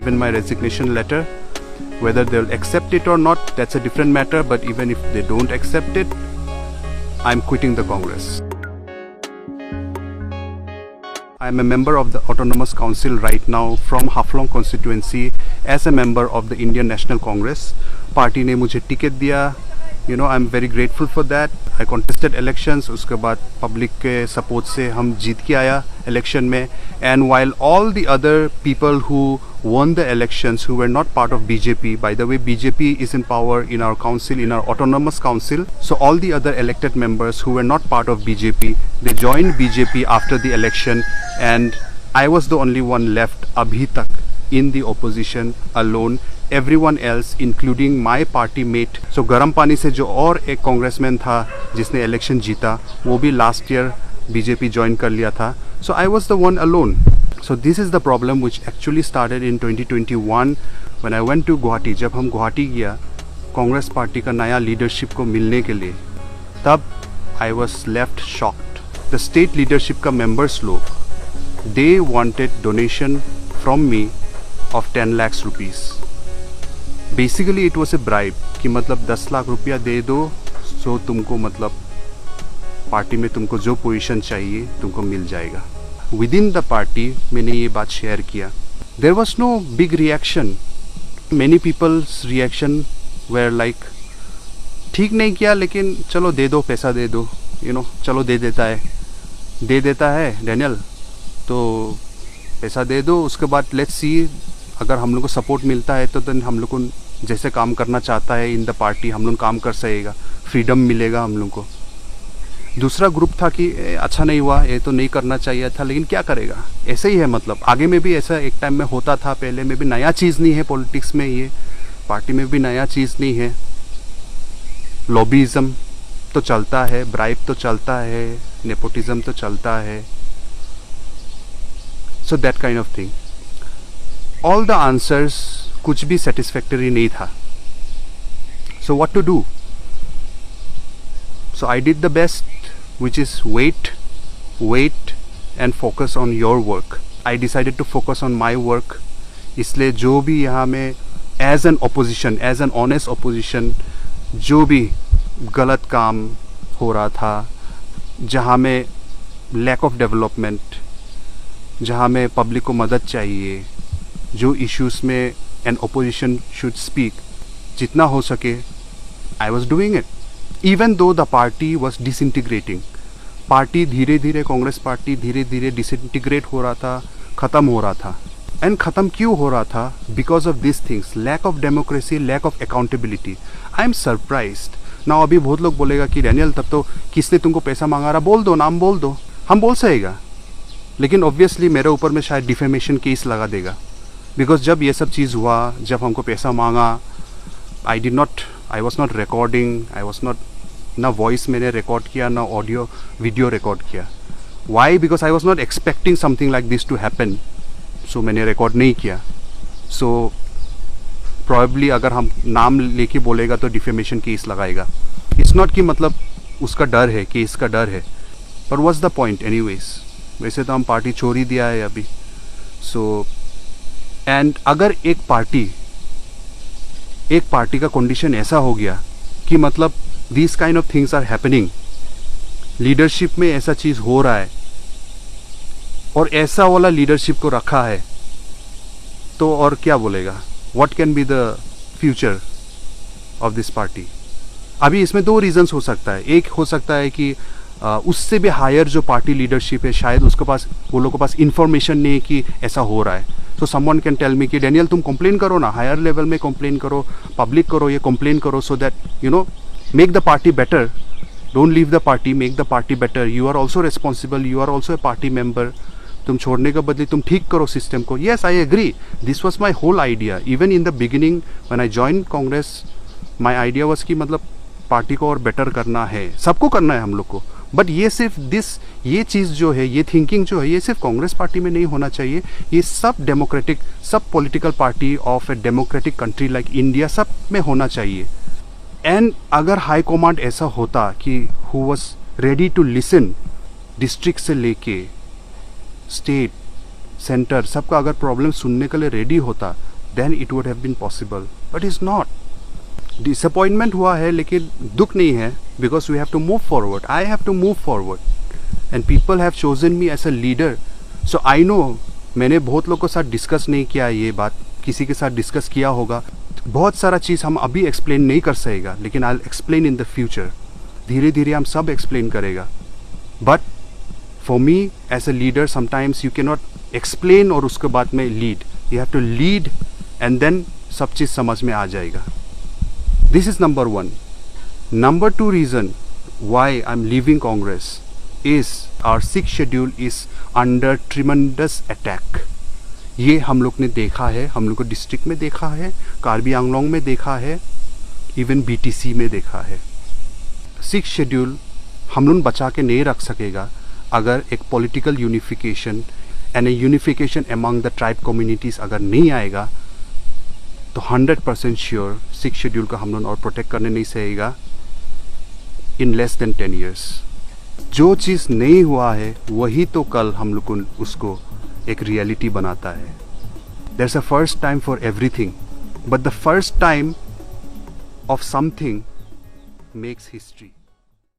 Even my resignation letter, whether they'll accept it or not, that's a different matter. But even if they don't accept it, I'm quitting the Congress. I'm a member of the Autonomous Council right now from Haflong constituency as a member of the Indian National Congress. Party ने मुझे ticket दिया, you know, I'm very grateful for that. I contested elections, उसके बाद public के support से हम जीत के आया election में. And while all the other people who won the elections who were not part of BJP, by the way, BJP is in power in our council, in our autonomous council. So all the other elected members who were not part of BJP, they joined BJP after the election, and I was the only one left abhi tak in the opposition alone. Everyone else, including my party mate, so गर्म पानी से जो और एक congressman था जिसने election जीता, वो भी लास्ट ईयर बीजेपी ज्वाइन कर लिया था. So I was the one alone. So this is the problem which actually started in 2021 when I went to Guwahati. जब हम गुवाहाटी गया कांग्रेस पार्टी का नया लीडरशिप को मिलने के लिए, तब I was left shocked. The state leadership का members लोग, they wanted donation from me of 10 lakhs rupees. Basically it was a bribe कि मतलब 10 लाख रुपया दे दो सो तुमको मतलब पार्टी में तुमको जो पोजीशन चाहिए तुमको मिल जाएगा. विद इन द पार्टी मैंने ये बात शेयर किया. There was no big reaction. Many peoples reaction were like ठीक नहीं किया लेकिन चलो दे दो, पैसा दे दो, यू नो, चलो दे देता है डैनियल तो पैसा दे दो, उसके बाद लेट्स सी अगर हम लोग को सपोर्ट मिलता है तो हम लोग को जैसे काम करना चाहता है इन द पार्टी हम लोग काम कर सकेगा, फ्रीडम मिलेगा हम लोग को. दूसरा ग्रुप था कि अच्छा नहीं हुआ, ये तो नहीं करना चाहिए था, लेकिन क्या करेगा, ऐसे ही है. मतलब आगे में भी ऐसा एक टाइम में होता था, पहले में भी. नया चीज़ नहीं है पॉलिटिक्स में, ये पार्टी में भी नया चीज़ नहीं है. लॉबीज़म तो चलता है, ब्राइब तो चलता है, नेपोटिज्म तो चलता है. So that kind of thing. All the answers कुछ भी satisfactory नहीं था. So what to do? So I did the best, which is wait and focus on your work. I decided to focus on my work. इसलिए जो भी यहाँ में as an opposition, as an honest opposition, जो भी गलत काम हो रहा था, जहाँ में lack of development, जहाँ में पब्लिक को मदद चाहिए, जो इश्यूज़ में एन ओपोजिशन शुड स्पीक, जितना हो सके I was doing it. Even though the party was disintegrating. Party धीरे धीरे, कांग्रेस पार्टी धीरे धीरे डिसइंटीग्रेट हो रहा था, ख़त्म हो रहा था. एंड ख़त्म क्यों हो रहा था? Because of this things, lack of democracy, lack of accountability. I am surprised now. अभी बहुत लोग बोलेगा कि डैनियल तब तो किसने तुमको पैसा मांगा रहा, बोल दो, नाम बोल दो. हम बोल सकेगा, लेकिन ऑब्वियसली मेरे ऊपर में शायद डिफेमेशन केस लगा देगा. बिकॉज जब ये सब चीज़ हुआ, जब हमको पैसा मांगा, I was not recording, I was not, ना वॉइस मैंने रिकॉर्ड किया, ना ऑडियो वीडियो रिकॉर्ड किया. Why? Because I was not expecting something like this to happen. So मैंने रिकॉर्ड नहीं किया. सो प्रॉबेबली अगर हम नाम लेके बोलेगा तो डिफेमेशन केस लगाएगा. इट्स नॉट कि मतलब उसका डर है, केस का डर है, पर व्हाट्स द पॉइंट एनीवेज. वैसे तो हम पार्टी छोड़ ही दिया है अभी. सो एंड अगर एक पार्टी का कंडीशन ऐसा हो गया कि मतलब this kind of things are happening, leadership में ऐसा चीज़ हो रहा है और ऐसा वाला लीडरशिप को रखा है, तो और क्या बोलेगा? What can be the future of this party? अभी इसमें दो रीजंस हो सकता है. एक हो सकता है कि उससे भी हायर जो पार्टी लीडरशिप है, शायद उसके पास, वो लोगों के पास इंफॉर्मेशन नहीं है कि ऐसा हो रहा है. तो समवन कैन टेल मी कि डैनियल तुम कंप्लेन करो ना, हायर लेवल में कंप्लेन करो, पब्लिक करो, ये कंप्लेन करो, so that you know make the party better. Don't leave the party, make the party better. You are also responsible, you are also a party member. तुम छोड़ने के बदले तुम ठीक करो सिस्टम को. Yes, I agree. This was my whole idea. Even in the beginning when I join Congress, my idea was कि मतलब पार्टी को और बेटर करना है, सबको करना है हम लोग को. बट ये सिर्फ ये चीज़ जो है, ये थिंकिंग जो है, ये सिर्फ कांग्रेस पार्टी में नहीं होना चाहिए. ये सब डेमोक्रेटिक, सब political party of a democratic country like India, सब में होना चाहिए. एंड अगर हाई कमांड ऐसा होता कि who was ready to listen, district से लेके स्टेट, सेंटर, सबका अगर प्रॉब्लम सुनने के लिए रेडी होता, then it would have been possible, but it's not. Disappointment हुआ है लेकिन दुख नहीं है, because we have to move forward. I have to move forward, and people have chosen me as a leader. So I know, मैंने बहुत लोगों के साथ डिस्कस नहीं किया ये बात, किसी के साथ डिस्कस किया होगा, बहुत सारा चीज़ हम अभी एक्सप्लेन नहीं कर सकेगा, लेकिन I explain in the future. धीरे धीरे हम सब एक्सप्लेन करेगा. But for me as a leader sometimes you can not explain और उसके बाद में lead. You have to lead and then सब चीज़ समझ में आ जाएगा. This is number 1. Number 2 reason why I'm leaving Congress is our 6th schedule is under tremendous attack. ये हम लोग ने देखा है, हम लोग को डिस्ट्रिक्ट में देखा है, कार्बी आंगलोंग में देखा है, इवन BTC में देखा है. 6th शेड्यूल हम लोग बचा के नहीं रख सकेगा अगर एक political unification and A unification among the tribe communities अगर नहीं आएगा तो 100% श्योर 6th शेड्यूल का हम लोग और प्रोटेक्ट करने नहीं सकेगा इन लेस देन 10 years. जो चीज़ नहीं हुआ है वही तो कल हम लोग को उसको एक रियलिटी बनाता है. There's a first time for everything, but the first time of something makes history.